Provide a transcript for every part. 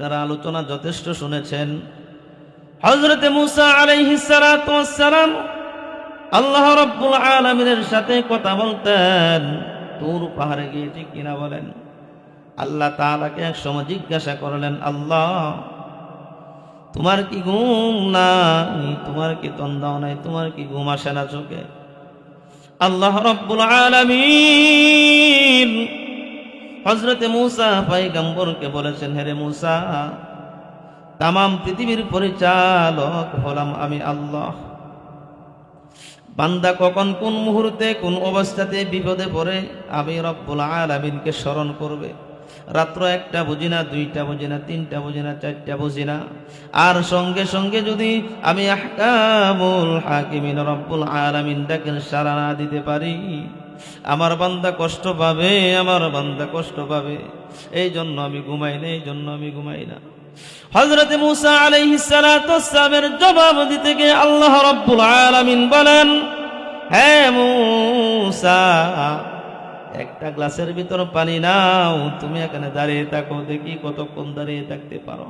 আপনারা আলোচনা যথেষ্ট শুনেছেন। হযরত মূসা আলাইহিস সালাতু ওয়াস সালাম আল্লাহ রাব্বুল আলামিনের সাথে কথা বলতেন তুর পাহাড়ে গিয়ে, ঠিক কিনা বলেন? আল্লাহ তাআলাকে এক সময় জিজ্ঞাসা করলেন, আল্লাহ তোমার কি ঘুম নাই? তোমার কি তন্দাও নাই? তোমার কি ঘুম আসে না চোখে? আল্লাহ রাব্বুল আলামিন হযরত মূসা পয়গম্বরকে বলেছেন, হে মূসা, তামাম পৃথিবীর পরিচালক হলাম আমি আল্লাহ। বান্দা কখন কোন মুহূর্তে কোন অবস্থাতে বিপদে পড়ে আমি রব্বুল আলামিনকে স্মরণ করবে। রাত্র 1টা বুঝি না, 2টা বুঝি না, 3টা বুঝি না, 4টা বুঝি না, আর সঙ্গে সঙ্গে যদি আমি আহকামুল হাকিমিন রব্বুল আলামিন ডাকেন সাড়া না দিতে পারি, আমার বান্দা কষ্ট পাবে, আমার বান্দা কষ্ট পাবে। এই জন্য আমি ঘুমাই না, এই জন্য আমি ঘুমাই না। হযরত মূসা আলাইহিস সালাতু ওয়াস সালামের জবাব দিতে গিয়ে আল্লাহ রাব্বুল আলামিন বলেন, হে মূসা, একটা গ্লাসের ভিতর পানি নাও, তুমি এখানে দাঁড়িয়ে থাকো, দেখি কতক্ষণ দাঁড়িয়ে থাকতে পারো।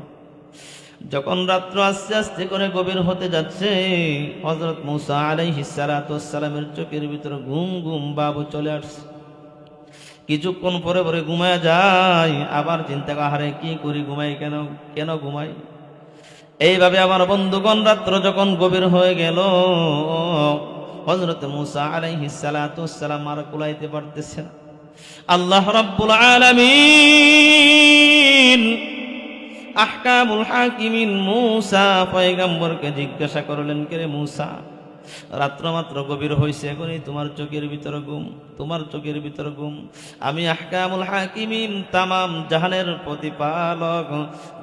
যখন রাত্র আস্তে আস্তে করে গভীর হতে যাচ্ছে, হযরত মূসা আলাইহিস সালাতু ওয়াস সালামের চোখের ভিতর ঘুম ঘুম ভাব চলে আসছে। কিছুক্ষণ পরে পরে ঘুমায় যায়, আবার চিন্তা করে, আহারে কি করি, ঘুমাই কেন, কেন ঘুমাই? এইভাবে আমার বন্ধুগণ রাত্র যখন গভীর হয়ে গেল, হযরত মূসা আলাইহিস সালাতু ওয়াস সালাম আর কুলাইতে পারতেছে না। আল্লাহ রাব্বুল আলামিন আহকামুল হাকিমিন মূসা পয়গম্বরকে জিজ্ঞাসা করলেন, কে রে মূসা, রাত্র মাত্র গভীর হয়েছে, এখনই তোমার চোখের ভিতর ঘুম, তোমার চোখের ভিতর ঘুম। আমি আহকামুল হাকিমিন, তামাম জাহানের প্রতিপালক,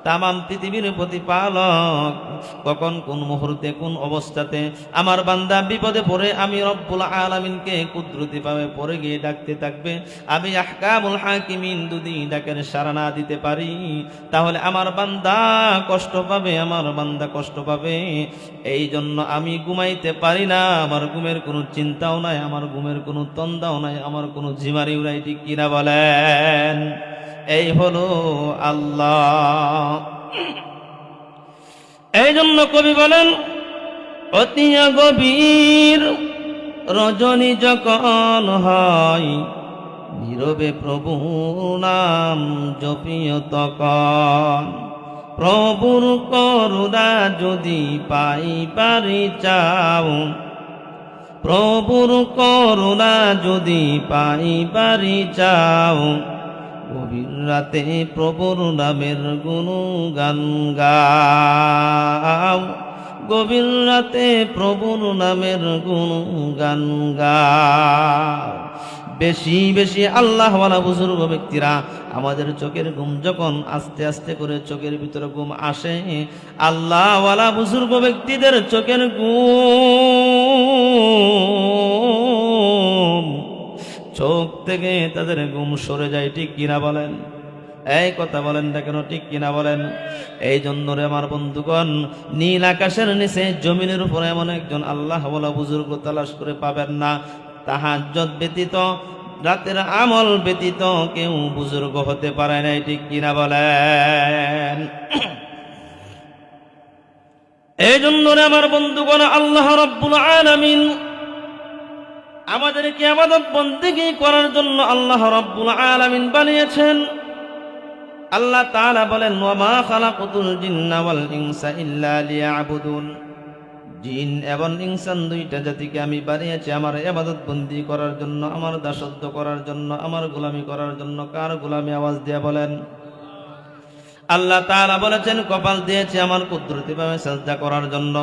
তামাম পৃথিবীর প্রতিপালক, কখন কোন মুহূর্তে কোন অবস্থাতে আমার বান্দা বিপদে পড়ে আমি রব্বুল আলামিনকে কুদরতি ভাবে পড়ে গিয়ে ডাকতে থাকবে, আমি আহকামুল হাকিমিন যদি ডাকের সাড়া না দিতে পারি, তাহলে আমার বান্দা কষ্ট পাবে, আমার বান্দা কষ্ট পাবে। এই জন্য আমি ঘুমাইতে পারি না, আমার ঘুমের কোনো চিন্তাও নাই, আমার ঘুমের কোনো তন্দাও নাই, আমার কোনো ঝিমারিও নাই, ঠিক কিনা বলেন? এই হলো আল্লাহ। এই জন্য কবি বলেন, অতি গভীর রজনী যখন হয়, নীরবে প্রভু নাম জপিও তখন, প্রভুর করুণা যদি পাইবারে চাও, প্রভুর করুণা যদি পাইবারে চাও, গভীর রাতে প্রভুর নামের গুণগান গাও, গভীর রাতে প্রভুর নামের গুণগান গাও। বেশি বেশি আল্লাহওয়ালা বুজুর্গ ব্যক্তিরা, আমাদের চোখের ঘুম যখন আস্তে আস্তে করে চোখের ভিতরে ঘুম আসে, আল্লাহওয়ালা বুজুর্গ ব্যক্তিদের চোখের ঘুম, চোখ থেকে তাদের ঘুম সরে যায়, ঠিক কিনা বলেন? এই কথা বলেন না কেন, ঠিক কিনা বলেন? এই জন্য রে আমার বন্ধুগণ, নীল আকাশের নিচে জমিনের উপরে এমন একজন আল্লাহওয়ালা বুজুর্গ তালাশ করে পাবেন না। তাহাজ্জুদ ব্যতীত, রাতের আমল ব্যতীত কেউ বুজুর্গ হতে পারে না, ঠিক কিনা বলেন? এই জন্য রে আমার বন্ধুগণ, আল্লাহ রাব্বুল আলামিন আমাদেরকে ইবাদত বন্দেগী করার জন্য আল্লাহ রাব্বুল আলামিন বানিয়েছেন। আল্লাহ তাআলা বলেন, ওয়া মা খালাকুতুল জিন্না ওয়াল ইনসা ইল্লা লিয়াবুদুন, জিন এবং ইনসান দুইটা জাতিকে আমি বানিয়েছি আমার ইবাদত বন্দি করার জন্য, আমার দাসত্ব করার জন্য, আমার গোলামি করার জন্য। কার গোলামি? আওয়াজ দিয়ে বলেন। আল্লাহ তাআলা বলেছেন, কপাল দিয়েছি আমার কুদরতিভাবে সিজদা করার জন্য,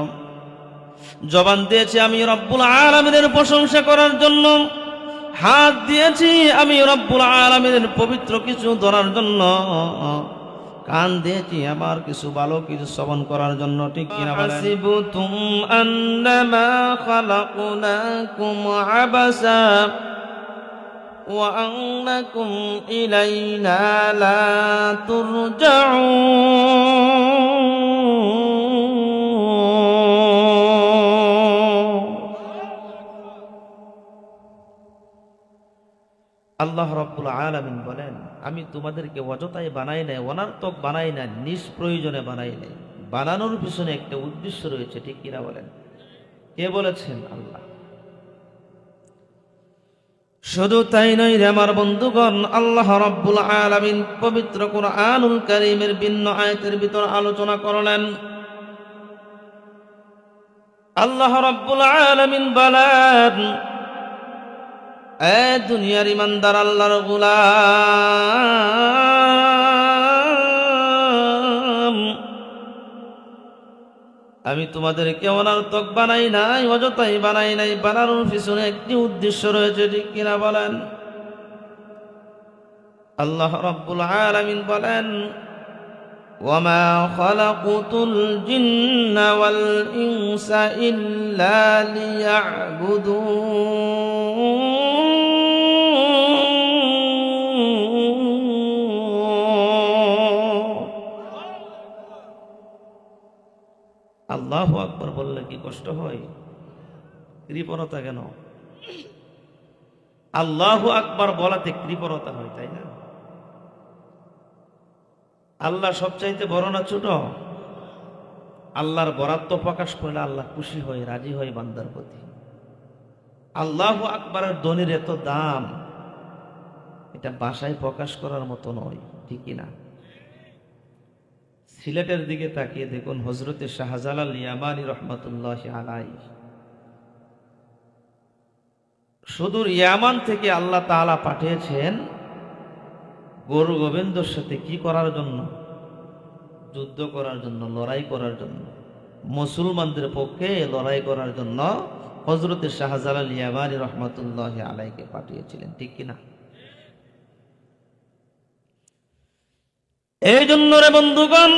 জবান দিয়েছি আমি রব্বুল আলামিনের প্রশংসা করার জন্য, হাত দিয়েছি আমি রব্বুল আলামিনের পবিত্র কিছু ধরার জন্য, কান দিয়েছি আমার কিছু ভালো কিছু শ্রবণ করার জন্য, ঠিক কিনা বলেন? হাসিবতুম আন্নামা খালাকনাকুম আবাসা ওয়া আন্নাকুম ইলাইনা লা তুরজাউন। আল্লাহ রাব্বুল আলামিন বলেন, আমি তোমাদেরকে অযথায় বানাই নাই, অনার্থক বানাই নাই, নিষ্প্রয়োজনে বানাই নাই। বানানোর পিছনে একটা উদ্দেশ্য রয়েছে, ঠিক কিনা বলেন? কে বলেছেন? আল্লাহ। শুধু তাই নয় রে আমার বন্ধুগণ, আল্লাহ রাব্বুল আলামিন পবিত্র কুরআনুল কারীমের ভিন্ন আয়াতের ভিতর আলোচনা করলেন। আল্লাহ রাব্বুল আলামিন বলেন, এ দুনিয়ার ইমানদার আল্লাহর গোলাম, আমি তোমাদেরকে অনার্থক বানাই নাই, অযথাই বানাই নাই। বানানোর পিছনে একটি উদ্দেশ্য রয়েছে, ঠিক কিনা বলেন? আল্লাহ রাব্বুল আলামিন বলেন, ওয়ামা খালাকুতুল জিন্না ওয়াল ইনসা ইল্লা লিয়াবুদুন। আল্লাহু আকবার বললে কি কষ্ট হয়? কৃপণতা কেন? আল্লাহু আকবার বলাতে কৃপণতা হয়, তাই না? আল্লাহ সবচাইতে বড় না ছোট? আল্লাহর বরাত্ব প্রকাশ করলে আল্লাহ খুশি হয়, রাজি হয় বান্দার প্রতি। আল্লাহু আকবারের ধ্বনির এত দাম, এটা ভাষায় প্রকাশ করার মতো নয়, ঠিক না? সিলেটের দিকে তাকিয়ে দেখুন, হযরতে শাহজালাল ইয়ামানী রহমাতুল্লাহি আলাইহি সুদূর ইয়ামান থেকে আল্লাহ তাআলা পাঠিয়েছেন গুরু গোবিন্দর সাথে কি করার জন্য? যুদ্ধ করার জন্য, লড়াই করার জন্য, মুসলমানদের পক্ষে লড়াই করার জন্য হযরতে শাহজালাল ইয়ামানী রহমাতুল্লাহি আলাইহিকে পাঠিয়েছিলেন, ঠিক কিনা? এই জন্য রে বন্ধুগণ,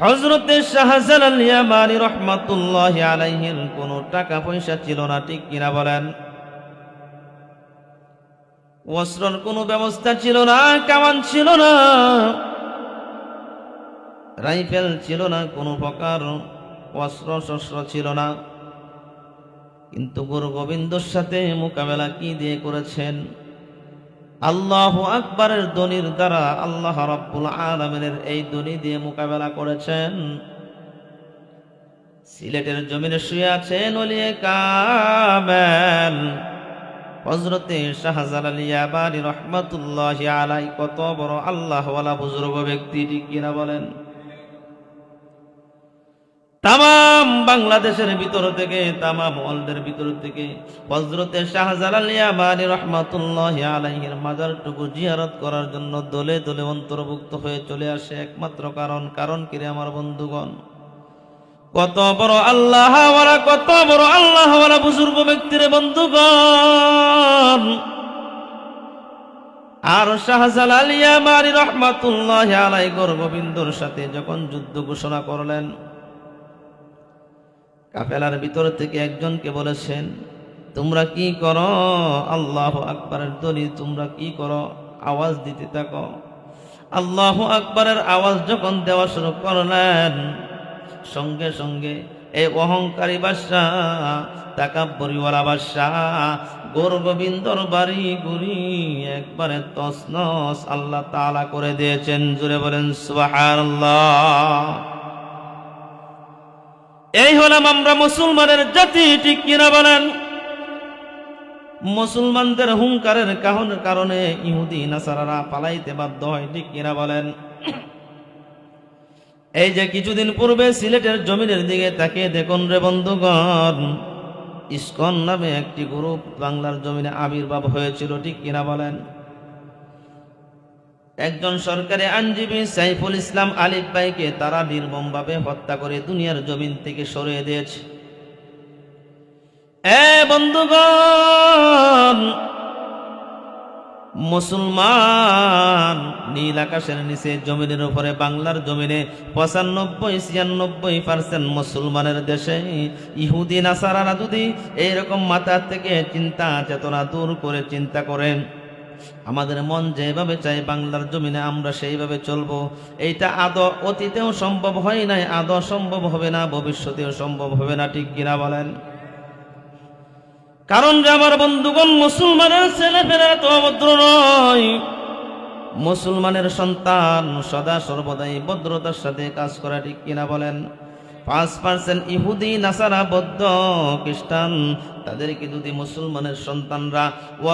হযরতে শাহজালাল ইয়ামানী রহমাতুল্লাহি আলাইহির কোনো টাকা পয়সা ছিল না, ঠিক কিনা বলেন? অস্ত্রের কোনো ব্যবস্থা ছিল না, কামান ছিল না, রাইফেল ছিল না, কোনো প্রকার অস্ত্র শস্ত্র ছিল না। কিন্তু গুরু গোবিন্দর সাথে মোকাবেলা কি দিয়ে করেছেন? আল্লাহু আকবারের ধ্বনির দ্বারা, আল্লাহ রাব্বুল আলামিনের এই ধ্বনি দিয়ে মোকাবেলা করেছেন। সিলেটের জমিনে শুয়ে আছেন ওলিয়ে কামেল হযরতে শাহজালাল ইয়ামানী রহমাতুল্লাহি আলাইহি। কত বড় আল্লাহওয়ালা বুজুর্গ ব্যক্তি, ঠিক কিনা বলেন? তামাম বাংলাদেশের ভিতর থেকে, তামাম ওয়ার্ল্ডের ভিতর থেকে হযরতে শাহজালাল ইয়ামানী রহমাতুল্লাহি আলাইহির মাজারটুকু জিয়ারত করার জন্য দলে দলে অন্তর্ভুক্ত হয়ে চলে আসে। একমাত্র কারণ কি রে আমার বন্ধুগণ? কত বড় আল্লাহওয়ালা, কত বড় আল্লাহওয়ালা বুজুর্গ ব্যক্তির বন্ধুগণ। আর শাহজালাল ইয়ামানী রহমাতুল্লাহি আলাইহি গুরু গোবিন্দর সাথে যখন যুদ্ধ ঘোষণা করলেন, কাফেলার ভিতর থেকে একজনকে বলেছেন, তোমরা কি করো? আল্লাহু আকবারের ধ্বনি তোমরা কি করো? আওয়াজ দিতে থাকো। আল্লাহু আকবারের আওয়াজ যখন দেওয়া শুরু করলেন, সঙ্গে সঙ্গে এই অহংকারী বাদশা, তাকাব্বুরিওয়ালা বাদশা গুরু গোবিন্দর বাড়ি গুড়ি একবারে তছনছ আল্লাহ তাআলা করে দিয়েছেন। জুড়ে বলেন সুবহানাল্লাহ। এই হলাম আমরা মুসলমানের জাতি, ঠিক কিনা বলেন? মুসলমানদের হুঙ্কারের কারণে ইহুদি নাসারারা পালাইতে বাধ্য হয়, ঠিক কিনা বলেন? এই যে কিছুদিন পূর্বে সিলেটের জমিনের দিকে তাকিয়ে দেখুন রে বন্ধুগণ, ইসকন নামে একটি গ্রুপ বাংলার জমিনে আবির্ভাব হয়েছিল, ঠিক কিনা বলেন? একজন সরকারি আইনজীবী সাইফুল ইসলাম আলিফ ভাইকে তারা নির্মমভাবে হত্যা করে দুনিয়ার জমিন থেকে সরিয়ে দিয়েছে। বন্ধুগণ, মুসলমান নীল আকাশের নিচে জমিনের উপরে, বাংলার জমিনে 95-96% মুসলমানের দেশে ইহুদি নাসারারা যদি এইরকম মাথা থেকে চিন্তা চেতনা দূর করে চিন্তা করেন, আমাদের মন যেভাবে চাই বাংলার জমিনে আমরা সেইভাবে চলবো, এইটা আদৌ অতীতেও সম্ভব হয় নাই, আদৌ সম্ভব হবে না, ভবিষ্যতেও সম্ভব হবে না, ঠিক কিনা বলেন? কারণ যে আমার বন্ধুগণ, মুসলমানের ছেলেপেলে তো অভদ্র নয়। মুসলমানের সন্তান সদা সর্বদাই ভদ্রতার সাথে কাজ করা, ঠিক কিনা বলেন? 5% ইহুদি, নাসারা, বৌদ্ধ, খ্রিস্টান, তাদেরকে যদি মুসলমানের সন্তানরা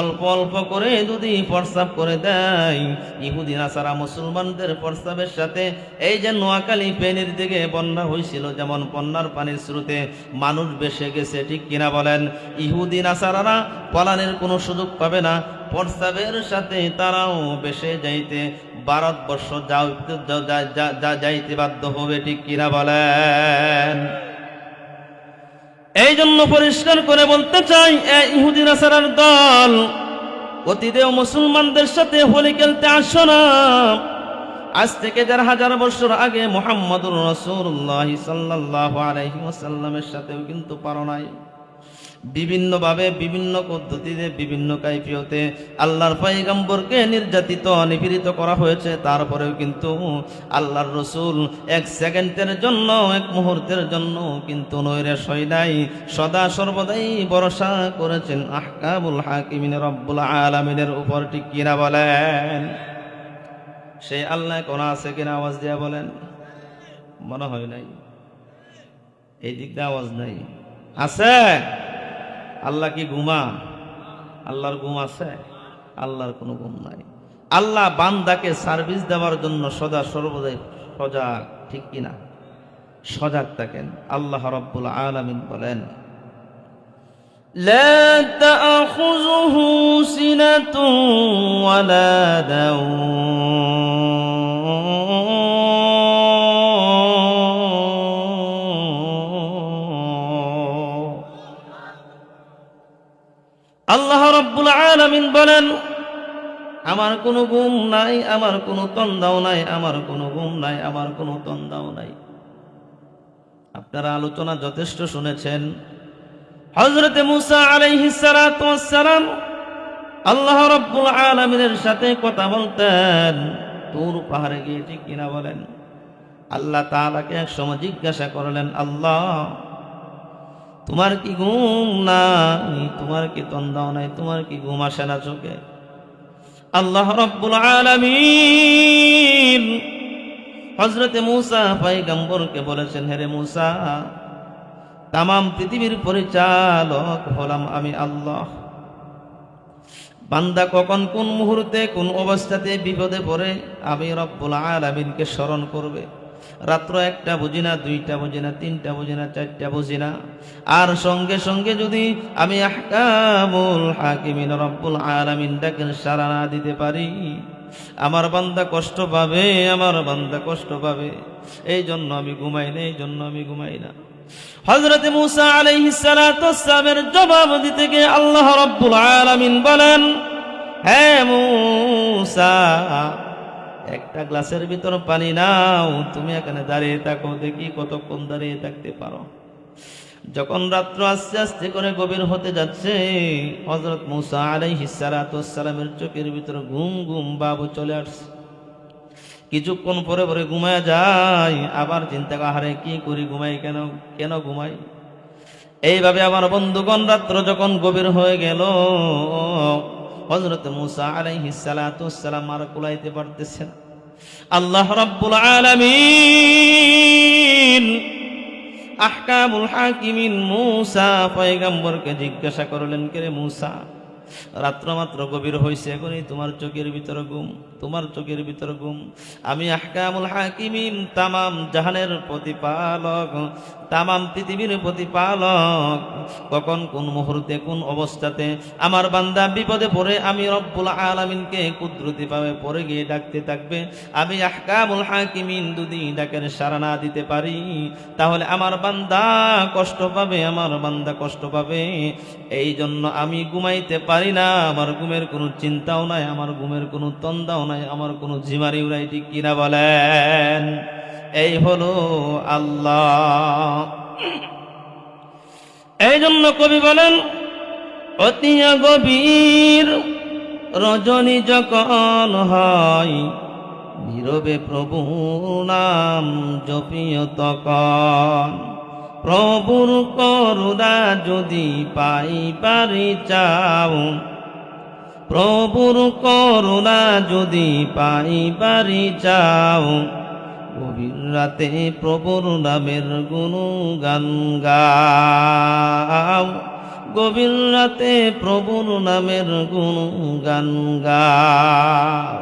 অল্প অল্প করে যদি প্রস্রাব করে দেয়, ইহুদি নাসারা মুসলমানদের প্রস্রাবের সাথে, এই যে নোয়াখালী ফেনীর দিকে বন্যা হয়েছিল, যেমন বন্যার পানির স্রোতে মানুষ ভেসে গেছে, ঠিক কিনা বলেন? ইহুদি নাসারারা পলানের কোনো সুযোগ পাবে না, প্রস্রাবের সাথে তারাও ভেসে যাইতে ভারতবর্ষ যাইতে বাধ্য হবে, ঠিক কিনা বলেন? এই জন্য পরিষ্কার করে বলতে চাই, ইহুদি নাসারার দল, অতীতেও মুসলমানদের সাথে হোলি খেলতে আসো না। আজ থেকে 1000 বছর আগে মুহাম্মদুর রাসূলুল্লাহ সাল্লাল্লাহু আলাইহি ওয়াসাল্লামের সাথেও কিন্তু পারো নাই। বিভিন্নভাবে, বিভিন্ন পদ্ধতিতে, বিভিন্ন কাইফিয়তে আল্লাহর পয়গম্বরকে নির্যাতিত, নিপীড়িত করা হয়েছে। তারপরেও কিন্তু আল্লাহর রসুল 1 সেকেন্ডের জন্য, 1 মুহূর্তের জন্য কিন্তু নৈরাশ হয় নাই, সদা সর্বদাই ভরসা করেছেন আহকামুল হাকিমিন রব্বুল আলামিনের উপর, ঠিক কিনা বলেন? সেই আল্লাহ কোন আছে কিনা? আওয়াজ দিয়া বলেন। মনে হয় নাই, এই দিক দিয়ে আওয়াজ নাই। আছে? আল্লাহ কি ঘুমা? আল্লাহর ঘুম আছে? আল্লাহর কোনো ঘুম নাই। আল্লাহ বান্দাকে সার্ভিস দেওয়ার জন্য সদা সর্বদাই সজাগ, ঠিক কিনা? সজাগ থাকেন। আল্লাহ রাব্বুল আলামিন বলেন, লা তাখুযুহু সিনাতুন ওয়ালা নাওম। আল্লাহ রাব্বুল আলামিন বলেন, আমার কোনো ঘুম নাই, আমার কোনো তন্দাও নাই, আমার কোনো ঘুম নাই, আমার কোনো তন্দাও নাই। আপনারা আলোচনা যথেষ্ট শুনেছেন। হযরতে মূসা আলাইহিস সালাতু ওয়াস সালাম আল্লাহ রাব্বুল আলামিনের সাথে কথা বলতেন তুর পাহাড়ে গিয়ে, ঠিক কিনা বলেন? আল্লাহ তাআলাকে এক সময় জিজ্ঞাসা করলেন, আল্লাহ তোমার কি ঘুম নাই? তোমার কি তন্দাও নাই? তোমার কি ঘুম আসে না চোখে? আল্লাহ রাব্বুল আলামিন হযরতে মূসা পয়গম্বরকে বলেছেন, হে রে মূসা, তামাম পৃথিবীর পরিচালক হলাম আমি আল্লাহ। বান্দা কখন, কোন মুহূর্তে, কোন অবস্থাতে বিপদে পড়ে আমি রব্বুল আলামিনকে স্মরণ করবে। রাত্র 1টা বুঝি না, 2টা বুঝি না, 3টা বুঝি না, 4টা বুঝি না, আর সঙ্গে সঙ্গে যদি আমি আহকামুল হাকিমিন রব্বুল আলামিন ডাকের সাড়া না দিতে পারি, আমার বান্দা কষ্ট পাবে, আমার বান্দা কষ্ট পাবে। এই জন্য আমি ঘুমাই না, এই জন্য আমি ঘুমাই না। হযরতে মূসা আলাইহিস সালাতু ওয়াস সালামের জবাব দিতে গিয়ে আল্লাহ রাব্বুল আলামিন বলেন, হে মূসা, একটা গ্লাসের ভিতর পানি নাও, তুমি এখানে দাঁড়িয়ে থাকো, দেখি কতক্ষণ দাঁড়িয়ে থাকতে পারো। যখন রাত্র আস্তে আস্তে করে গভীর হতে যাচ্ছে, হযরত মূসা আলাইহিস সালাতু ওয়াস সালামের চোখের ভিতর ঘুম ঘুম ভাব চলে আসছে। কিছুক্ষণ পরে পরে ঘুমায় যায়, আবার চিন্তা করে, আরে কি করি, ঘুমাই কেন, কেন ঘুমাই? এইভাবে আমার বন্ধুগণ রাত্র যখন গভীর হয়ে গেল, হযরত মূসা আলাইহিস সালাতু ওয়াস সালাম আর কুলাইতে পারতেছেন। আল্লাহ রাব্বুল আলামিন আহকামুল হাকিমিন মূসা পয়গম্বরকে জিজ্ঞাসা করলেন, কে রে মূসা, রাত্র মাত্র গভীর হয়েছে, এখনই তোমার চোখের ভিতরে ঘুম, তোমার চোখের ভিতরে ঘুম। আমি আহকামুল হাকিমিন, তামাম জাহানের প্রতিপালক, তামাম পৃথিবীর প্রতিপালক, কখন, কোন মুহূর্তে, কোন অবস্থাতে আমার বান্দা বিপদে পড়ে আমি রব্বুল আলামিনকে কুদরতি ভাবে পড়ে গিয়ে ডাকতে থাকবে, আমি আহকামুল হাকিমিন যদি ডাকের সাড়া না দিতে পারি, তাহলে আমার বান্দা কষ্ট পাবে, আমার বান্দা কষ্ট পাবে। এই জন্য আমি ঘুমাইতে পারি না, আমার ঘুমের কোনো চিন্তাও নাই, আমার ঘুমের কোনো তন্দাও নাই, আমার কোনো ঝিমারিও নাই, ঠিক কিনা বলেন? এই হলো আল্লাহ। এই জন্য কবি বলেন, অতি গভীর রজনী যখন হয়, নীরবে প্রভু নাম জপিও তখন। প্রভুর করুণা যদি পাইবারে চাও, প্রভুর করুণা যদি পাইবারে চাও, গভীর রাতে প্রভুর নামের গুণগান গাও, গভীর রাতে প্রভুর নামের গুণগান গাও।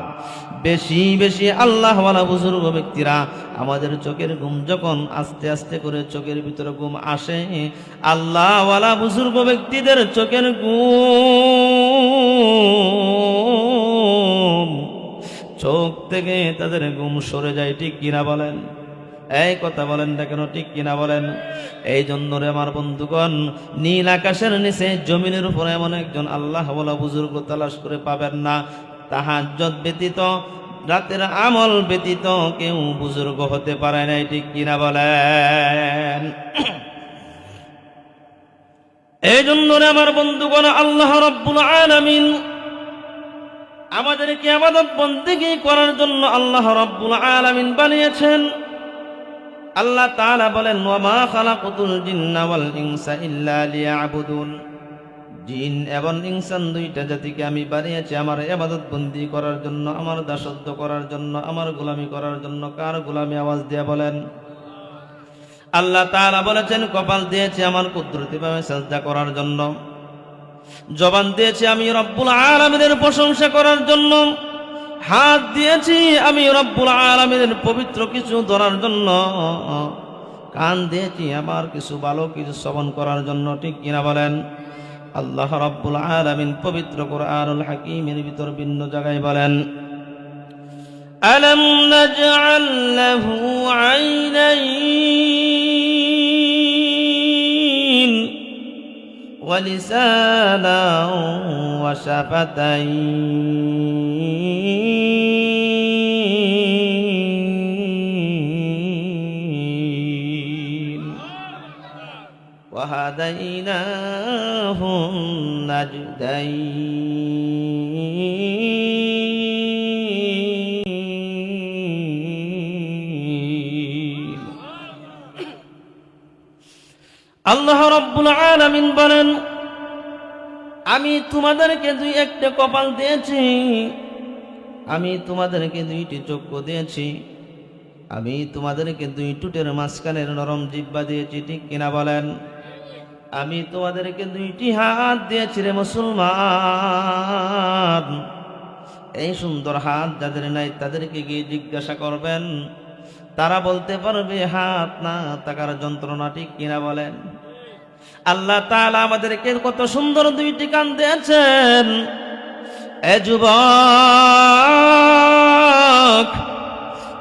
বেশি বেশি আল্লাহওয়ালা বুজুর্গ ব্যক্তিরা, আমাদের চোখের ঘুম যখন আস্তে আস্তে করে চোখের ভিতরে ঘুম আসে, আল্লাহওয়ালা বুজুর্গ ব্যক্তিদের চোখের ঘুম চোখ থেকে তাদের ঘুম সরে যায়। ঠিক কিনা বলেন? এই কথা বলেন না কেন? ঠিক কিনা বলেন? এই জন্য রে আমার বন্ধুগণ, নীল আকাশের নিচে জমিনের উপরে এমন একজন আল্লাহওয়ালা বুজুর্গ তালাশ করে পাবেন না। তাহাজ্জুদ ব্যতীত, রাতের আমল ব্যতীত কেউ বুজুর্গ হতে পারে না। ঠিক কিনা বলেন? এই জন্য রে আমার বন্ধুগণ, আল্লাহ রাব্বুল আলামিন আমাদেরকে ইবাদত বন্দেগী করার জন্য আল্লাহ রাব্বুল আলামিন বানিয়েছেন। আল্লাহ তাআলা বলেন, ওয়া মা খালাকুতুল জিন্না ওয়াল ইনসা ইল্লা লিয়াবুদুন। জিন এবং ইনসান দুইটা জাতিকে আমি বানিয়েছি আমার ইবাদত বন্দি করার জন্য, আমার দাসত্ব করার জন্য, আমার গোলামি করার জন্য। কার গোলামি? আওয়াজ দিয়ে বলেন। আল্লাহ তাআলা বলেছেন, কপাল দিয়েছি আমার কুদরতিভাবে সাজদা করার জন্য, জবান দিয়েছি আমি রব্বুল আলামিনের প্রশংসা করার জন্য, হাত দিয়েছি আমি রব্বুল আলামিনের পবিত্র কিছু ধরার জন্য, কান দিয়েছি আমার কিছু ভালো কিছু শ্রবণ করার জন্য। ঠিক কিনা বলেন? আল্লাহ রাব্বুল আলামিন পবিত্র কুরআনুল হাকীমের ভিতর ভিন্ন জায়গায় বলেন, আলাম নাজআল লাহু আইনাইন ওয়া লিসানান ওয়া শাফাতাইন ওয়া হাদাইনাহু নাজদাইন। আল্লাহ রাব্বুল আলামিন বলেন, আমি তোমাদেরকে একটা কপাল দিয়েছি, আমি তোমাদেরকে দুইটি চক্ষু দিয়েছি, আমি তোমাদেরকে দুই টুটের মাঝখানের নরম জিহ্বা দিয়েছি। ঠিক কিনা বলেন? আমি তোমাদেরকে দুইটি হাত দিয়েছি রে মুসলমান। এই সুন্দর হাত যাদের নাই তাদেরকে গিয়ে জিজ্ঞাসা করবেন, তারা বলতে পারবে হাত না থাকার যন্ত্রণা। ঠিক কিনা বলেন? আল্লাহ তাআলা আমাদেরকে কত সুন্দর দুইটি কান দিয়েছেন। এ যুবক,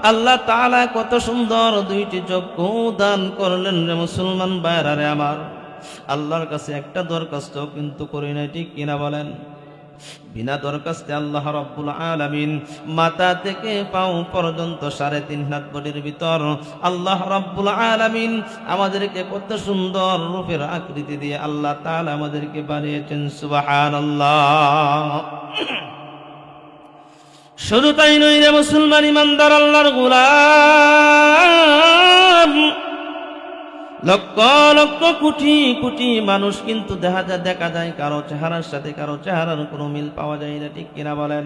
আল্লাহ তাআলা কত সুন্দর দুইটি চক্ষু দান করলেন রে মুসলমান ভাইরা রে আমার। আল্লাহর কাছে একটা দরখাস্ত কিন্তু করি নাই। ঠিক কিনা বলেন? বিনা দরখাস্তে আল্লাহ রাব্বুল আলামিন মাথা থেকে পাও পর্যন্ত 3.5 হাত বডির ভিতর আল্লাহ রাব্বুল আলামিন আমাদেরকে কত সুন্দর রূপের আকৃতি দিয়ে আল্লাহ তাআলা আমাদেরকে বানিয়েছেন। সুবহানাল্লাহ। শুধু তাই নয় রে মুসলমান ইমানদার আল্লাহর গোলাম, লক্ষ লক্ষ কোটি কোটি মানুষ কিন্তু দেখা যায় কারো চেহারার সাথে কারো চেহারার কোনো মিল পাওয়া যায় না। ঠিক কিনা বলেন?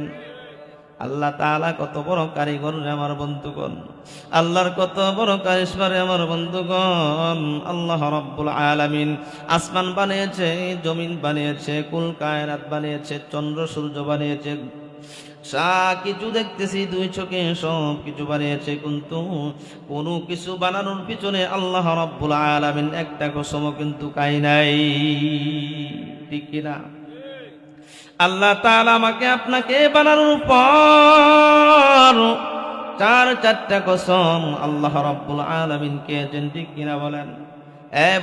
আল্লাহ তাআলা কত বড় কারিগর রে আমার বন্ধুগণ, আল্লাহর কত বড় কারিশমা রে আমার বন্ধুগণ। আল্লাহ রাব্বুল আলামিন আসমান বানিয়েছে, জমিন বানিয়েছে, কুল কায়নাত বানিয়েছে, চন্দ্র সূর্য বানিয়েছে, কিছু দেখতেছি দুই চোখে, সব কিছু বানিয়েছে, কিন্তু কোনো কিছু বানানোর পিছনে আল্লাহ রাব্বুল আলামিন একটা কসম কিন্তু খাই নাই। ঠিক কিনা? আল্লাহ তাআলা আমাকে আপনাকে বানানোর পর 4টা কসম আল্লাহ রাব্বুল আলামিন খেয়েছেন। ঠিক কিনা বলেন?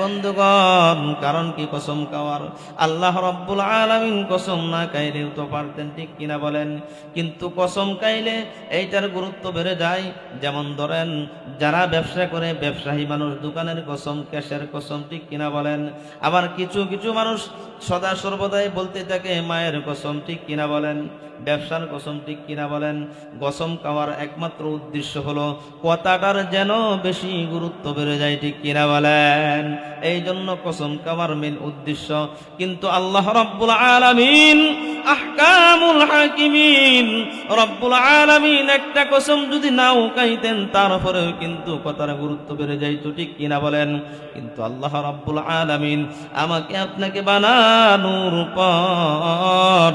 বন্ধুগণ, কারণ কি কসম খাওয়ার? আল্লাহ রাব্বুল আলামিন কসম না খাইলেও তো পারতেন। ঠিক কিনা বলেন? কিন্তু কসম খাইলে এইটার গুরুত্ব বেড়ে যায়। যেমন ধরেন, যারা ব্যবসা করে, ব্যবসায়ী মানুষ দোকানের কসম, ক্যাশের কসম। ঠিক কিনা বলেন? আবার কিছু কিছু মানুষ সদা সর্বদাই বলতে থাকে মায়ের কসম। ঠিক কিনা বলেন? ব্যবসার কসম, ঠিক কিনা বলেন? কসম খাওয়ার একমাত্র উদ্দেশ্য হলো কথাটার যেন বেশি গুরুত্ব বেড়ে যায়, ঠিক কিনা বলেন? এই জন্য কসম খাওয়ার মেন উদ্দেশ্য। কিন্তু আল্লাহ রাব্বুল আলামিন আহকামুল হাকিমিন, রব্বুল আলামিন একটা কসম যদি নাও খাইতেন তারপরেও কিন্তু কথার গুরুত্ব বেড়ে যাইত, ঠিক কিনা বলেন? কিন্তু আল্লাহ রাব্বুল আলামিন আমাকে আপনাকে বানানোর পর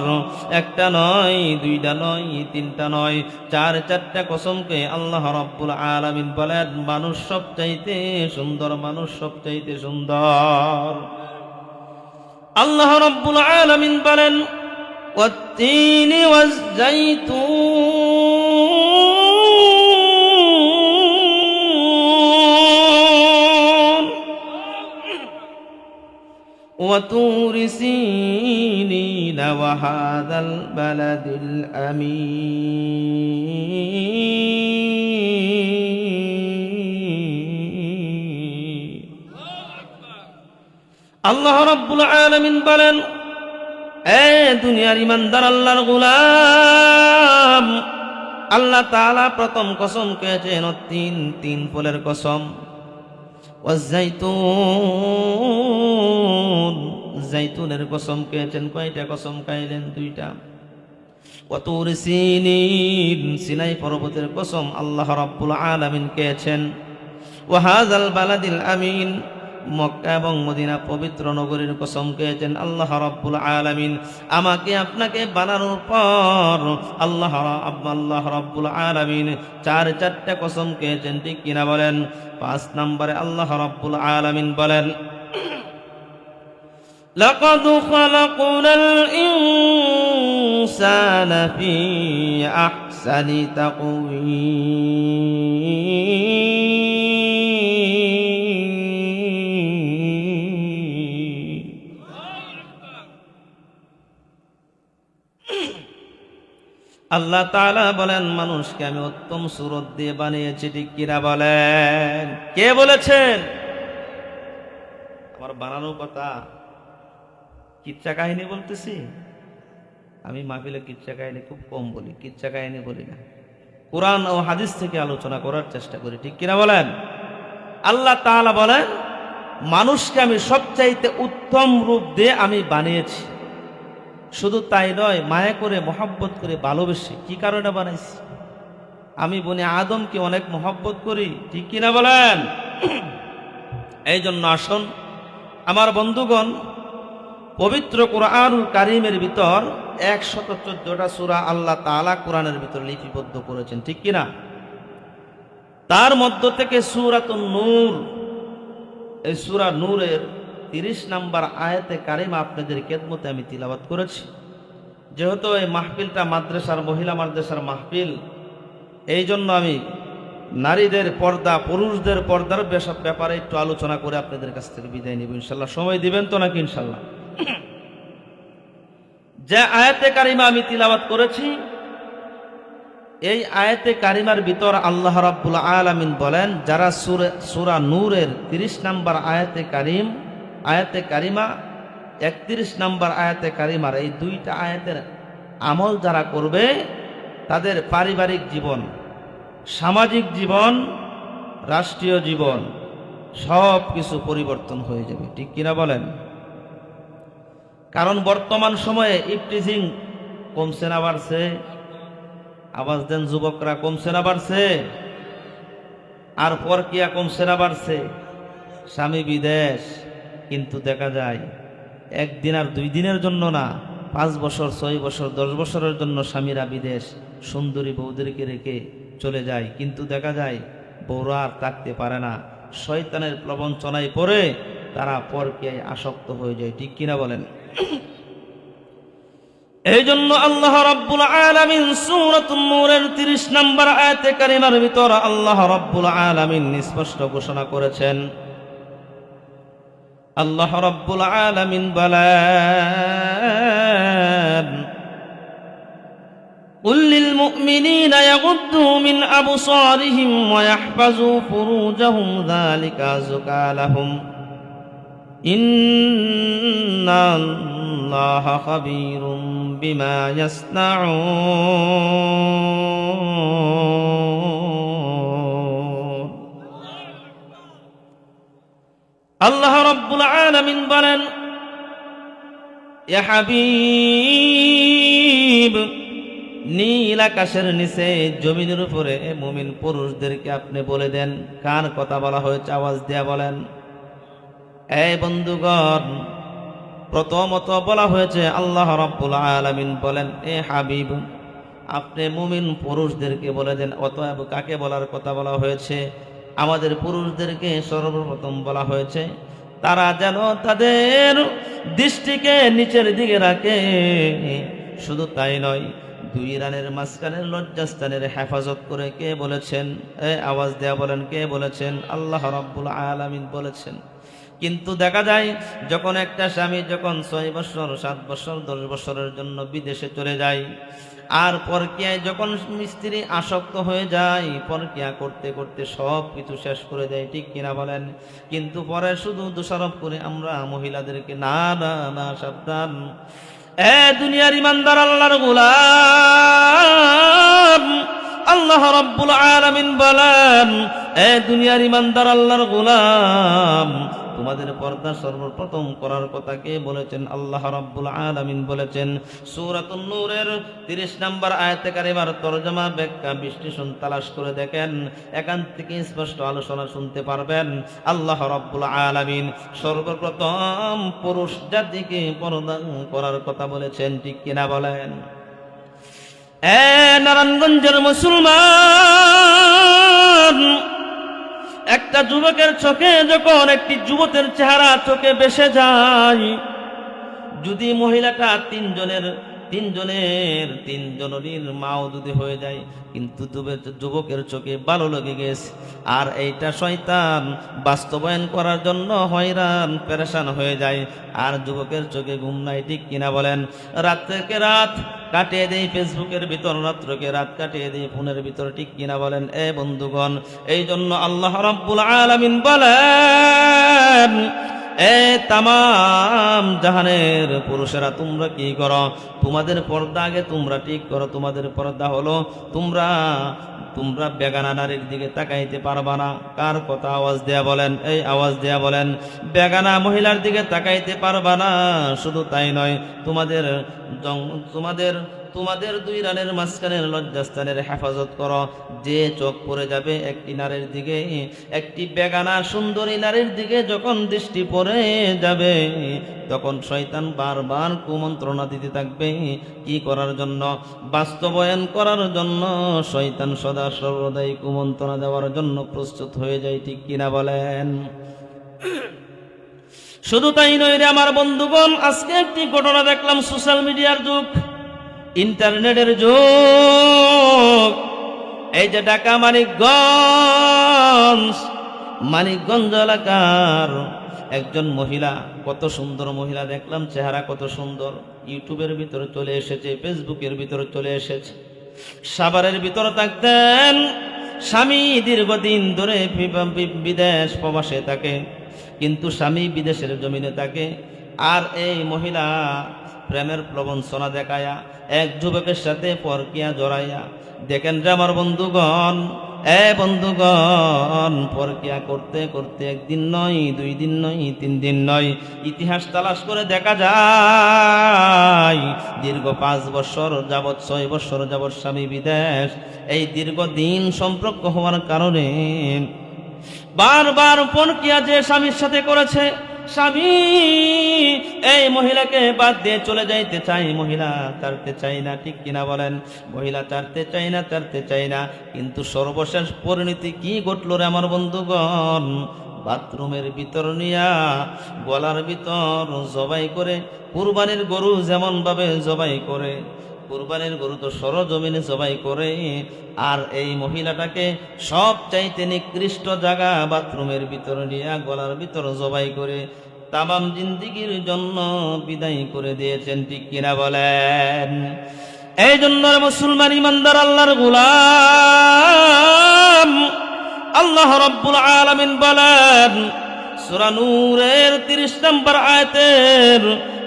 একটা নয়, দুইটা নয়, তিনটা নয়, চার চারটা কসমকে আল্লাহ রাব্বুল আলামিন বলেন মানুষ সবচাইতে সুন্দর, মানুষ সবচাইতে সুন্দর। আল্লাহ রাব্বুল আলামিন বলেন ওয়াত-তিনি ওয়াজ-জাইতুন وطور سينين وهذا البلد الأمين আল্লাহ রাব্বুল আলামিন বলেন এ দুনিয়ার ইমানদার আল্লাহর গোলাম, আল্লাহ তাআলা প্রথম কসম খেয়েছেন তিন ফলের কসম। ওয়াজ-জাইতুন, জাইতুনের কসম খেয়েছেন। কয়টা কসম খাইলেন? দুইটা। ওয়াতুর সিনিন, সিনাই পর্বতের কসম আল্লাহ রাব্বুল আলামিন খেয়েছেন। ওয়াহাযাল বালাদিল আমিন, মক্কা এবং মদিনা পবিত্র নগরীর কসম খেয়েছেন আল্লাহ রাব্বুল আলামিন। আমাকে আপনাকে বানানোর পর আল্লাহ রাব্বুল আলামিন চারটা কসম খেয়েছেন, ঠিক কিনা বলেন? 5 নম্বরে আল্লাহ রাব্বুল আলামিন বলেন লাকাদ খালাকনাল ইনসানা ফি আহসানি তাকওয়ীম। আল্লাহ তাআলা বলেন মানুষকে আমি উত্তম সুরত দিয়ে বানিয়েছি, ঠিক কিনা বলেন? কে বলেছেন? আমার বানানো কথা কিচ্ছা কাহিনী বলতেছি? আমি মাহফিলে কিচ্ছা কাহিনী খুব কম বলি, কিচ্ছা কাহিনী বলি না। কোরআন ও হাদিস থেকে আলোচনা করার চেষ্টা করি, ঠিক কিনা বলেন? আল্লাহ তাআলা বলেন মানুষকে আমি সবচাইতে উত্তম রূপ দিয়ে আমি বানিয়েছি। শুধু তাই নয়, মায়া করে মহব্বত করে ভালোবেসে। কি কারণে বানাইছি? আমি বনি আদমকে অনেক মহব্বত করি, ঠিক কিনা বলেন? এই জন্য আসুন আমার বন্ধুগণ, পবিত্র কোরআনুল কারীমের ভিতর 114টা সূরা আল্লাহ তাআলা কোরআনের ভিতর লিপিবদ্ধ করেছেন, ঠিক কিনা? তার মধ্য থেকে সূরাতুন নূর, এই সূরা নূরের 30 নম্বর আয়াতে কারিমা আপনাদের খেদমতে আমি তিলাওয়াত করেছি। যেহেতু এই মাহফিলটা মাদ্রাসার, মহিলা মাদ্রাসার মাহফিল, এই জন্য আমি নারীদের পর্দা, পুরুষদের পর্দার ব্যাপারে একটু আলোচনা করে আপনাদের কাছ থেকে বিদায় নিব ইনশাল্লাহ। সময় দিবেন তো নাকি? ইনশাল্লাহ। যে আয়াতে কারিমা আমি তিলাওয়াত করেছি, এই আয়াতে কারিমার ভিতর আল্লাহ রাব্বুল আলামিন বলেন যারা সূরা নূরের 30 নম্বর আয়াতে কারিমা 31 নম্বর আয়াতে কারিমার এই দুইটা আয়াতের আমল যারা করবে তাদের পারিবারিক জীবন, সামাজিক জীবন, রাষ্ট্রীয় জীবন সব কিছু পরিবর্তন হয়ে যাবে, ঠিক কিনা বলেন? কারণ বর্তমান সময়ে ইফটিজিং কমছে না বাড়ছে? আওয়াজ দেন যুবকরা, কমছে না বাড়ছে? আর পরকিয়া কমছে না বাড়ছে? স্বামী বিদেশ, কিন্তু দেখা যায় একদিন আর 2 দিনের জন্য না, 5 বছর, 6 বছর, 10 বছরের জন্য স্বামীরা বিদেশ সুন্দরী বউদেরকে রেখে চলে যায়, কিন্তু দেখা যায় বউরা আর থাকতে পারে না, শয়তানের প্রবঞ্চনায় পড়ে তারা পরকীয়ায় আসক্ত হয়ে যায়, ঠিক কিনা বলেন? এই জন্য আল্লাহ রাব্বুল আলামিন সূরাতুন নূরের 30 নম্বর আয়াতে কারিমার ভিতর আল্লাহ রাব্বুল আলামিন স্পষ্ট ঘোষণা করেছেন। আল্লাহ রাব্বুল আলামিন বলেন قل للمؤمنين يغضوا من أبصارهم ويحفظوا فروجهم ذلك أزكى لهم إن الله خبير বিমা ইয়াসনাউন। আল্লাহ রাব্বুল আলামিন বলেন, ইয়া হাবিব, নীল আকাশের নিচে জমিনের উপরে মুমিন পুরুষদেরকে আপনি বলে দেন কার কথা বলা হয়েছে, আওয়াজ দেয়া বলেন। এই বন্ধুগণ, প্রথমত বলা হয়েছে আল্লাহ রাব্বুল আলামিন বলেন, এ হাবিব আপনি মুমিন পুরুষদেরকে বলে দেন। অতএব কাকে বলার কথা বলা হয়েছে? আমাদের পুরুষদেরকে সর্বপ্রথম বলা হয়েছে তারা যেন তাদের দৃষ্টিকে নিচের দিকে রাখে। শুধু তাই নয়, দুই রানের মাঝখানের লজ্জাস্থানের হেফাজত করে। কে বলেছেন? আওয়াজ দেয়া বলেন, কে বলেছেন? আল্লাহ রাব্বুল আলামিন বলেছেন। কিন্তু দেখা যায় যখন একটা স্বামী যখন 6 বছর 7 বছর 10 বছরের জন্য বিদেশে চলে যায়, আর পরকীয়ায় যখন স্ত্রী আসক্ত হয়ে যায়, পরকীয়া করতে করতে সব কিছু শেষ করে দেয়, ঠিক কিনা বলেন? কিন্তু পরে শুধু দোষারোপ করে আমরা মহিলাদেরকে, না না না, সাবধান। দুনিয়ার ইমানদার আল্লাহর গোলাম, আল্লাহ রাব্বুল আলামিন বলেন, দুনিয়ার ইমানদার আল্লাহর গোলাম, তোমাদের পর্দা সর্বপ্রথম করার কথা কে বলেছেন? আল্লাহ রাব্বুল আলামিন বলেছেন। সূরাতুন নূরের 30 নম্বর আয়াতে কারিমার তরজমা ব্যাখ্যা বিশ্লেষণ তালাশ করে দেখেন, এখান থেকে স্পষ্ট আলোচনা শুনতে পারবেন। আল্লাহ রাব্বুল আলামিন সর্বপ্রথম পুরুষ জাতিকে পর্দা করার কথা বলেছেন, ঠিক কিনা বলেন? নারায়ণগঞ্জের মুসলমান, একটা যুবকের চোখে যখন একটি যুবকের চেহারা চোখে ভেসে যায়, যদি মহিলাটা তিনজনের মাও যদি হয়ে যায়, কিন্তু যুবকের চোখে ভালো লেগে গেছে, আর এইটা শয়তান বাস্তবায়ন করার জন্য হয়রান পেরেশান হয়ে যায়, আর যুবকের চোখে ঘুম নাই, ঠিক কিনা বলেন? রাত্রকে রাত কাটিয়ে দেই ফেসবুকের ভিতর, রাত্রকে রাত কাটিয়ে দেই ফোনের ভিতর, ঠিক কিনা বলেন? বন্ধুগণ, এই জন্য আল্লাহ রাব্বুল আলামিন বলেন, তামাম জাহানের পুরুষেরা তোমরা কি করো? তোমাদের পর্দা আগে তোমরা ঠিক করো। তোমাদের পর্দা হলো তোমরা বেগানা নারীর দিকে তাকাইতে পারবা না। কার কথা? আওয়াজ দেয়া বলেন, আওয়াজ দেয়া বলেন। বেগানা মহিলার দিকে তাকাইতে পারবা না। শুধু তাই নয়, তোমাদের দুই রানের মাঝখানের লজ্জাস্থানের হেফাজত করো। যে চোখ পড়ে যাবে একটি নারীর দিকে, একটি বেগানা সুন্দরী নারীর দিকে যখন দৃষ্টি পড়ে যাবে, তখন শয়তান বারবার কুমন্ত্রণা দিতে থাকবে। কি করার জন্য? বাস্তবায়ন করার জন্য। শয়তান সদা সর্বদাই কুমন্ত্রণা দেওয়ার জন্য প্রস্তুত হয়ে যায়, ঠিক কিনা বলেন? শুধু তাই নয় রে আমার বন্ধুগণ, আজকে একটি ঘটনা দেখলাম। সোশ্যাল মিডিয়ার যুগ, ইন্টারনেটের যুগ। এই যে ঢাকা মানিকগঞ্জ এলাকার একজন মহিলা, কত সুন্দর মহিলা দেখলাম, চেহারা কত সুন্দর। ইউটিউবের ভিতরে চলে এসেছে, ফেসবুকের ভিতরে চলে এসেছে। সাভারের ভিতরে থাকতেন, স্বামী দীর্ঘদিন ধরে বিদেশ প্রবাসে থাকে, কিন্তু স্বামী বিদেশের জমিনে থাকে। আর এই মহিলা প্রেমের প্রবঞ্চনা দেখায়া এক যুবকের সাথে পরকিয়া জড়াইয়া, দেখেন যে আমার বন্ধুগণ, পরকিয়া করতে করতে একদিন নয়, 2 দিন নয়, 3 দিন নয়, ইতিহাস তালাশ করে দেখা যায় দীর্ঘ 5 বছর যাবৎ, 6 বছর যাবৎ স্বামী বিদেশ। এই দীর্ঘদিন সম্পর্ক হওয়ার কারণে বারবার পরকিয়া যে স্বামীর সাথে করেছে, স্বামী এই মহিলাকে বাদ দিয়ে চলে যাইতে চাই, মহিলা ছাড়তে চাই না, ঠিক কিনা বলেন? মহিলা ছাড়তে চাই না। কিন্তু সর্বশেষ পরিণতি কি ঘটলো রে আমার বন্ধুগণ? বাথরুমের ভিতর নিয়া গলার ভিতর জবাই করে, কুরবানির গরু যেমন ভাবে জবাই করে, কুরবানির গরু তো সরজমিনে জবাই করে, আর এই মহিলাটাকে সব চাইতে নিকৃষ্ট জায়গা বাথরুমের ভিতরে নিয়ে গলার ভিতর জবাই করে তামাম জিন্দিগির জন্য বিদায় করে দিয়েছেন, ঠিক কিনা বলেন? এই জন্য মুসলমান ইমানদার আল্লাহর গোলাম, আল্লাহ রাব্বুল আলামিন বলেন সূরা নূরের 30 নম্বর আয়াতের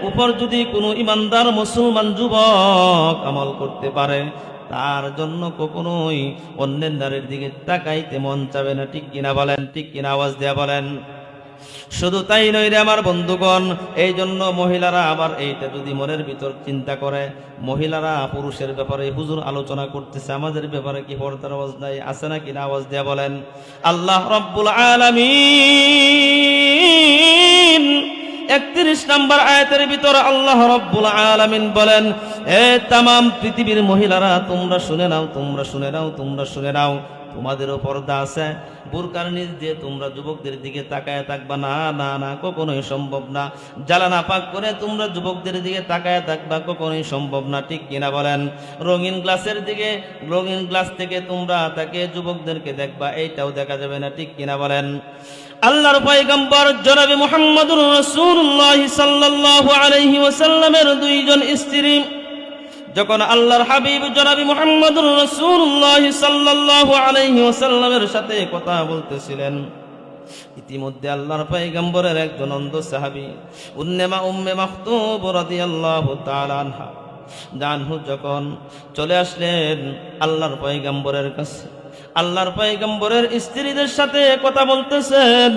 উপর যদি কোনো ইমানদার মুসলমান যুবক আমল করতে পারে, তার জন্য কখনোই অন্যের নারীর দিকে তাকাইতে মন চাবে না। ঠিক কিনা বলেন? ঠিক কিনা? আওয়াজ দেয়া বলেন। শুধু তাই নয় রে আমার বন্ধুগণ, এই জন্য মহিলারা আবার এইটা যদি মনের ভিতর চিন্তা করে, মহিলারা পুরুষের ব্যাপারে হুজুর আলোচনা করতেছে, আমাদের ব্যাপারে কি পর্দার আওয়াজ নাই? আছে না কিনা? আওয়াজ দেয়া বলেন। আল্লাহ রাব্বুল আলামিন 31 নম্বর আয়াতের ভিতর আল্লাহ রাব্বুল আলামিন বলেন, এ তামাম পৃথিবীর মহিলারা তোমরা শুনে নাও, তোমরা শুনে নাও, তোমরা শুনে নাও। তোমাদেরও পর্দা আছে, বুরকার নিচ দিয়ে তোমরা যুবকদের দিকে তাকায় থাকবা না, না না, কখনোই সম্ভব না। জ্বালানা পাক করে তোমরা যুবকদের দিকে তাকায় থাকবা, কখনোই সম্ভব না। ঠিক কিনা বলেন? রঙিন গ্লাসের দিকে, রঙিন গ্লাস থেকে তোমরা তাকে যুবকদেরকে দেখবা, এইটাও দেখা যাবে না। ঠিক কিনা বলেন? আল্লাহর পয়গম্বর জনাবে মুহাম্মদুর রাসূলুল্লাহ সাল্লাল্লাহু আলাইহি ওয়াসাল্লামের দুইজন স্ত্রী যখন আল্লাহর হাবিব জনাবি মুহাম্মদুর রাসূলুল্লাহ সাল্লাল্লাহু আলাইহি ওয়াসাল্লামের সাথে কথা বলতেছিলেন, ইতিমধ্যে আল্লাহর পয়গম্বরের একজন অন্ধ সাহাবী উম্মে মাখতুব রাদিয়াল্লাহু তাআলা আনহা জানহু যখন চলে আসলেন আল্লাহর পয়গম্বরের কাছে, আল্লাহর পয়গম্বরের স্ত্রীদের সাথে কথা বলতেছেন,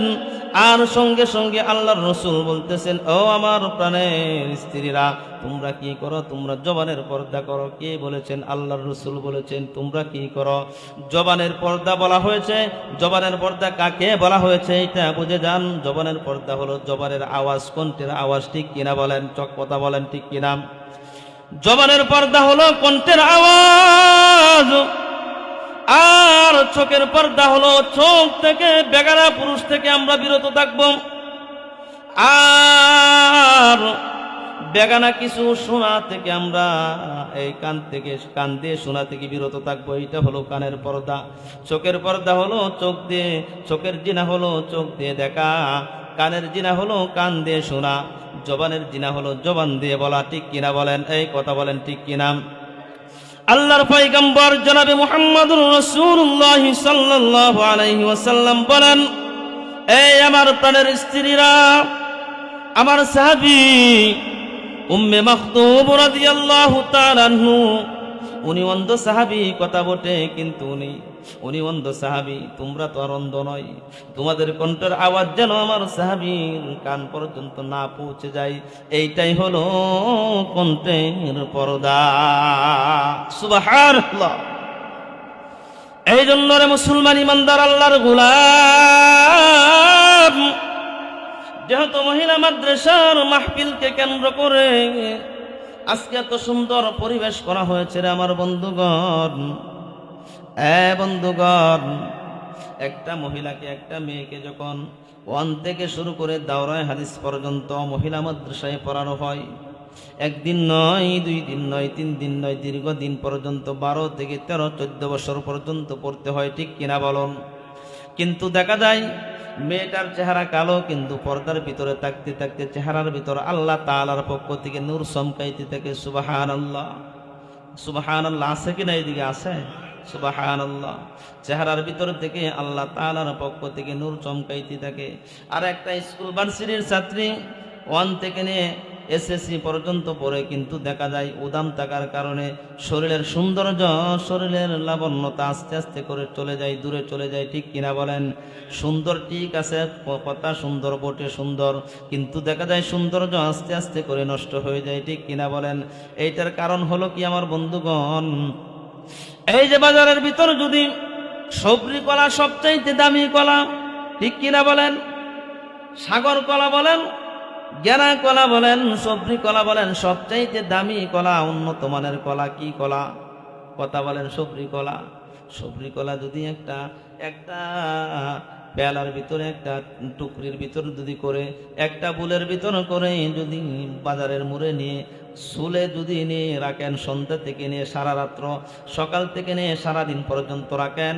আর সঙ্গে সঙ্গে আল্লাহর রাসূল বলতেছেন, ও আমার প্রাণের স্ত্রীরা, তোমরা কি করো? তোমরা জবানের পর্দা করো। কে বলেছেন? আল্লাহর রাসূল বলেছেন তোমরা কি করো? জবানের পর্দা বলা হয়েছে। জবানের পর্দা কাকে বলা হয়েছে এটা বুঝে যান। জবানের পর্দা হলো জবানের আওয়াজ, কণ্ঠের আওয়াজ। ঠিক কিনা বলেন? চক কথা বলেন। ঠিক কিনা? জবানের পর্দা হলো কণ্ঠের আওয়াজ, আর চোখের পর্দা হলো চোখ থেকে বেগানা পুরুষ থেকে আমরা বিরত থাকব, আর বেগানা কিছু শোনা থেকে আমরা এই কান দিয়ে শোনা থেকে বিরত থাকবো। এটা হলো কানের পর্দা। চোখের পর্দা হলো চোখ দিয়ে, চোখের জিনা হলো চোখ দিয়ে দেখা, কানের জিনা হলো কান দিয়ে শোনা, জবানের জিনা হলো জবান দিয়ে বলা। ঠিক কিনা বলেন? এই কথা বলেন। ঠিক কিনা? আল্লাহর পয়গম্বর জনাবে মুহাম্মদুর রাসূলুল্লাহ সাল্লাল্লাহু আলাইহি ওয়াসাল্লাম বলেন, এই আমার প্রাণের স্ত্রীরা, আমার সাহাবী উম্মে মাখতুব রাদিয়াল্লাহু তাআলা আনহু, উনি অন্ধ সাহাবী কথা বটে, কিন্তু উনি অন্ধ সাহাবী। তোমরা তো আর অন্ধ নয়। তোমাদের কণ্ঠের আওয়াজ যেন আমার সাহাবীর কান পর্যন্ত না পৌঁছে যায়, এইটাই হলো কণ্ঠের পর্দা। সুবহানাল্লাহ। এই জন্য রে মুসলমান ইমানদার আল্লাহর গোলাম, যেহেতু মহিলা মাদ্রাসার মাহফিলকে কেন্দ্র করে আজকে এত সুন্দর পরিবেশ করা হয়েছে রে আমার বন্ধুগণ, বন্ধুগণ, একটা মহিলাকে, একটা মেয়েকে যখন 1 থেকে শুরু করে দাওরায়ে হাদিস পর্যন্ত মহিলা মাদ্রাসায় পড়ানো হয়, একদিন নয়, 2 দিন নয়, 3 দিন নয়, দীর্ঘদিন পর্যন্ত 12 থেকে 13, 14 বছর পর্যন্ত পড়তে হয়। ঠিক কিনা বলুন? কিন্তু দেখা যায় মেয়েটার চেহারা কালো, কিন্তু পর্দার ভিতরে থাকতে থাকতে চেহারার ভিতরে আল্লাহ তাআলার পক্ষ থেকে নূর চমকাইতে থাকে। সুবহানাল্লাহ, সুবহানাল্লাহ। আছে কিনা? এইদিকে আছে? সুবহানাল্লাহ। চেহারার ভিতর থেকে আল্লাহ তাআলার পক্ষ থেকে নূর চমকাইতে থাকে। আর একটা স্কুল ভার্সিটির ছাত্রী 1 থেকে নিয়ে এসএসসি পর্যন্ত পড়ে, কিন্তু দেখা যায় উদাম থাকার কারণে শরীরের সৌন্দর্য, শরীরের লাবণ্যতা আস্তে আস্তে করে চলে যায়, দূরে চলে যায়। ঠিক কিনা বলেন? সুন্দর ঠিক আছে, কথা সুন্দর বটে, সুন্দর, কিন্তু দেখা যায় সৌন্দর্য আস্তে আস্তে করে নষ্ট হয়ে যায়। ঠিক কিনা বলেন? এইটার কারণ হলো কি আমার বন্ধুগণ? এই যে বাজারের ভিতর যদি সবরি কলা সবচাইতে দামি কলা, ঠিক কিনা বলেন? সাগর কলা বলেন, গেরা কলা বলেন, সবরি কলা বলেন, সবচাইতে দামি কলা, উন্নত মানের কলা কি কলা? কথা বলেন। সবরি কলা। সবরি কলা যদি একটা পেয়ালার ভিতরে, একটা টুকরির ভিতর যদি করে, একটা বুলের ভিতর করে যদি বাজারের মোড়ে নিয়ে চুলে যদি নিয়ে রাখেন, সন্ধ্যা থেকে নিয়ে সারা রাত্র, সকাল থেকে নিয়ে সারাদিন পর্যন্ত রাখেন,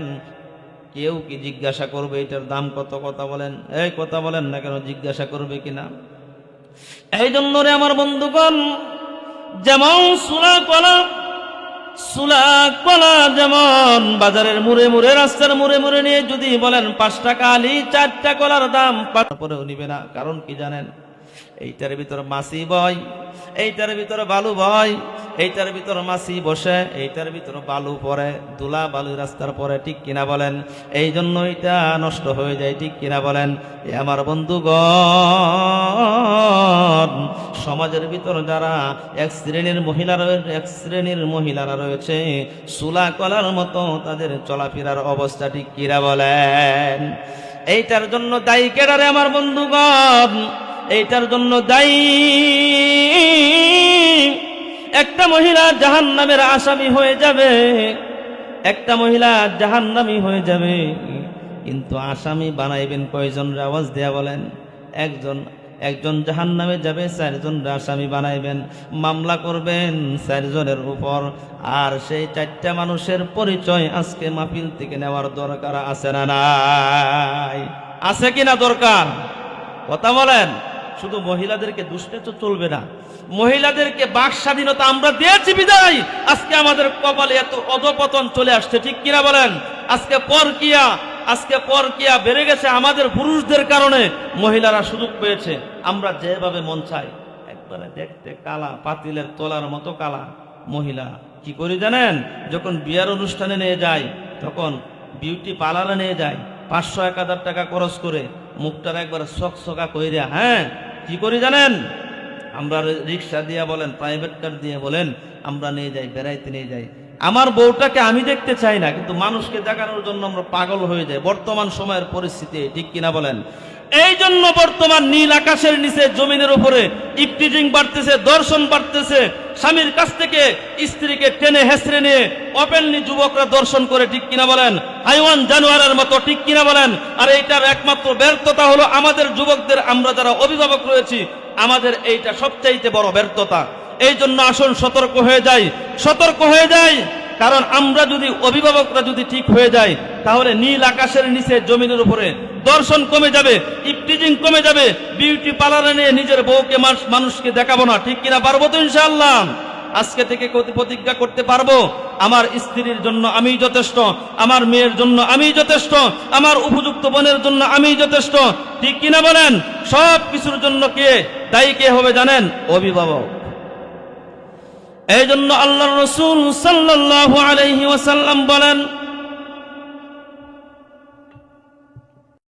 কেউ কি জিজ্ঞাসা করবে এটার দাম কত? কথা বলেন। এই কথা বলেন না কেন? জিজ্ঞাসা করবে কিনা? এই জন্য রে আমার বন্ধুগণ, যেমন সুলা কলা সুলা কলা যেমন বাজারের মুড়ে মুড়ে রাস্তার মুড়ে মুড়ে নিয়ে যদি বলেন 5 টাকা আলি 4টা কলার দাম পরেও নিবে না। কারণ কি জানেন? এইটার ভিতর মাছি বয়, এইটার ভিতর বালু বয়, এইটার ভিতর মাছি বসে, এইটার ভিতর বালু পড়ে, ধুলা বালু রাস্তার পরে, ঠিক কিনা বলেন? এই জন্য এটা নষ্ট হয়ে যায়, ঠিক কিনা বলেন? এ আমার বন্ধুগণ, সমাজের ভিতর যারা এক শ্রেণীর মহিলারা রয়েছে সুলা কলার মতো, তাদের চলাফেরার অবস্থা ঠিক কিনা বলেন? এইটার জন্য দায়ী কেডারে আমার বন্ধুগণ? এইটার জন্য দায়ী একটা মহিলা জাহান্নামের আসামি হয়ে যাবে, একটা মহিলা জাহান্নামী হয়ে যাবে। কিন্তু আসামি বানাইবেন কয়জন? আওয়াজ দেয়া বলেন। একজন জাহান্নামে যাবে, 4 জন আসামি বানাইবেন, মামলা করবেন 4 জনের উপর। আর সেই 4টা মানুষের পরিচয় আজকে মাহফিল থেকে নেওয়ার দরকার আছে না নাই? আছে কিনা দরকার? কথা বলেন। শুধু মহিলাদেরকে দুষ্টে তো চলবে না, মহিলাদেরকে বাক স্বাধীনতা আমরা দিয়েছি বিদায় আজকে আমাদের কপালে এত অধপতন চলে আসছে, ঠিক কিনা বলেন? আজকে পরকিয়া বেড়ে গেছে আমাদের পুরুষদের কারণে। মহিলারা সুযোগ পেয়েছে, আমরা যেভাবে মন চাই, একবারে দেখতে কালা, পাতিলের তলার মতো কালা মহিলা। কি করি জানেন? যখন বিয়ার অনুষ্ঠানে নিয়ে যায়, তখন বিউটি পার্লারে নিয়ে যায়, 500-1000 টাকা খরচ করে মুখটার একবার চকচকা কইরা, হ্যাঁ কি করি জানেন? আমরা রিক্সা দিয়ে বলেন, প্রাইভেট কার দিয়ে বলেন, আমরা নিয়ে যাই, বেড়াইতে নিয়ে যাই। আমার বউটাকে আমি দেখতে চাই না, কিন্তু মানুষকে দেখানোর জন্য আমরা পাগল হয়ে যাই। বর্তমান সময়ের পরিস্থিতি, ঠিক কিনা বলেন? এই জন্য বর্তমান নীল আকাশের নিচে জমিনের উপরে ইফটিজিং বাড়তেছে, দর্শন বাড়তেছে। স্বামীর কাছ থেকে স্ত্রীকে টেনে হেসড়ে নিয়ে ওপেনলি যুবকরা দর্শন করে, ঠিক কিনা বলেন? হাইওয়ান জানোয়ারের মতো, ঠিক কিনা বলেন? আর এইটার একমাত্র ব্যর্থতা হলো আমাদের যুবকদের, আমরা যারা অভিভাবক রয়েছি, আমাদের এইটা সবচাইতে বড় ব্যর্থতা। এই জন্য আসুন সতর্ক হয়ে যাই। কারণ আমরা যদি অভিভাবকরা যদি ঠিক হয়ে যায়, তাহলে নীল আকাশের নিচে জমিনের উপরে দর্শন কমে যাবে, ইফটিজিং কমে যাবে, বিউটি পার্লারে নিয়ে নিজের বউকে মানুষকে দেখাবো না, ঠিক কিনা? পারবো তো ইনশাআল্লাহ? আজকে থেকে প্রতিজ্ঞা করতে পারবো, আমার স্ত্রীর জন্য আমি যথেষ্ট, আমার মেয়ের জন্য আমি যথেষ্ট, আমার উপযুক্ত বোনের জন্য আমি যথেষ্ট, ঠিক কিনা বলেন? সব কিছুর জন্য দায়ী কে হবে জানেন? অভিভাবক। এই জন্য আল্লাহর রাসূল সাল্লাল্লাহু আলাইহি ওয়াসাল্লাম বলেন,